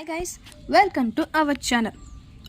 Hi guys, welcome to our channel.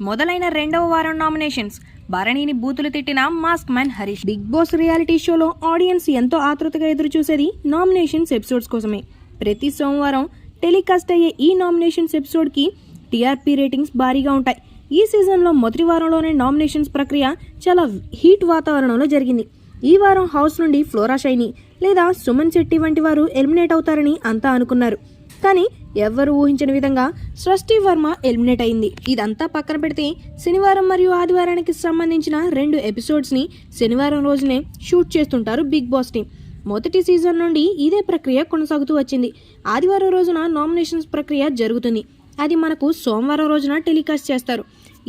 మొదలైన రెండవ వారం నామినేషన్స్. భరణిని బూతులు తిట్టిన mask man Harish. Big boss reality షోలో ఆడియన్స్ ఎంతో ఆతృతగా ఎదురు చూసేది నామినేషన్స్ ఎపిసోడ్స్ కోసమే. ప్రతి సోమవారం టెలికాస్ట్ అయ్యే ఈ నామినేషన్స్ ఎపిసోడ్కి టీఆర్పీ రేటింగ్స్ భారీగా ఉంటాయి. ఈ సీజన్లో మొదటి వారంలోనే నామినేషన్స్ ప్రక్రియ చాలా హీట్ వాతావరణంలో జరిగింది. ఈ వారం హౌస్ నుండి ఫ్లోరా షైని లేదా సుమన్ శెట్టి వంటి వారు ఎలిమినేట్ అవుతారని అంతా అనుకున్నారు. కానీ ఎవ్వరూ ఊహించని విధంగా సృష్టి వర్మ ఎలిమినేట్ అయింది. ఇదంతా పక్కన పెడితే శనివారం మరియు ఆదివారానికి సంబంధించిన 2 ఎపిసోడ్స్ని శనివారం రోజునే షూట్ చేస్తుంటారు బిగ్ బాస్ టీం. మొదటి సీజన్ నుండి ఇదే ప్రక్రియ కొనసాగుతూ వచ్చింది. ఆదివారం రోజున నామినేషన్స్ ప్రక్రియ జరుగుతుంది. అది మనకు సోమవారం రోజున టెలికాస్ట్ చేస్తారు.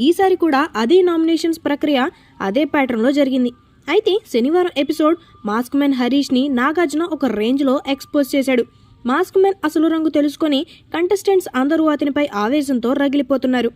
ఈసారి కూడా అదే నామినేషన్స్ ప్రక్రియ అదే ప్యాటర్న్లో జరిగింది. అయితే శనివారం ఎపిసోడ్ మాస్క్ మ్యాన్ హరీష్ని నాగార్జున ఒక రేంజ్లో ఎక్స్పోజ్ చేశాడు. మాస్క్ మ్యాన్ అసలు రంగు తెలుసుకొని కంటెస్టెంట్స్ అందరూ అతనిపై ఆవేశంతో రగిలిపోతున్నారు.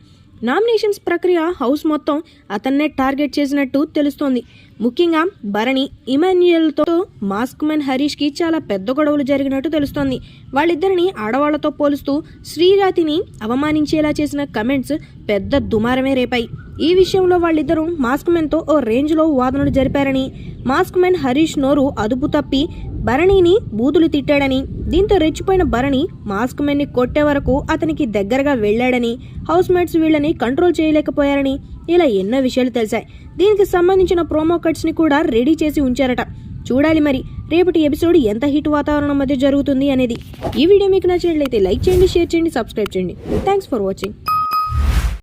నామినేషన్స్ ప్రక్రియ హౌస్ మొత్తం అతన్నే టార్గెట్ చేసినట్టు తెలుస్తోంది. ముఖ్యంగా భరణి, ఇమాన్యుయల్తో మాస్క్ మ్యాన్ హరీష్కి చాలా పెద్ద గొడవలు జరిగినట్టు తెలుస్తోంది. వాళ్ళిద్దరిని ఆడవాళ్లతో పోలుస్తూ శ్రీజాతిని అవమానించేలా చేసిన కమెంట్స్ పెద్ద దుమారమే రేపాయి. ఈ విషయంలో వాళ్ళిద్దరూ మాస్క్ మ్యాన్తో ఓ రేంజ్లో వాదనలు జరిపారని, మాస్క్ మ్యాన్ హరీష్ నోరు అదుపు తప్పి భరణిని బూతులు తిట్టాడని, దీంతో రెచ్చిపోయిన భరణి మాస్క్ మ్యాన్ని కొట్టే వరకు అతనికి దగ్గరగా వెళ్లాడని, హౌస్ మేట్స్ వీళ్ళని కంట్రోల్ చేయలేకపోయారని, ఇలా ఎన్నో విషయాలు తెలిసాయి. దీనికి సంబంధించిన ప్రోమో కట్స్ ని కూడా రెడీ చేసి ఉంచారట. చూడాలి మరి రేపటి ఎపిసోడ్ ఎంత హిట్ వాతావరణం మధ్య జరుగుతుంది అనేది. ఈ వీడియో మీకు నచ్చినట్లయితే లైక్ చేయండి, షేర్ చేయండి, సబ్స్క్రైబ్ చేయండి. Thanks for watching.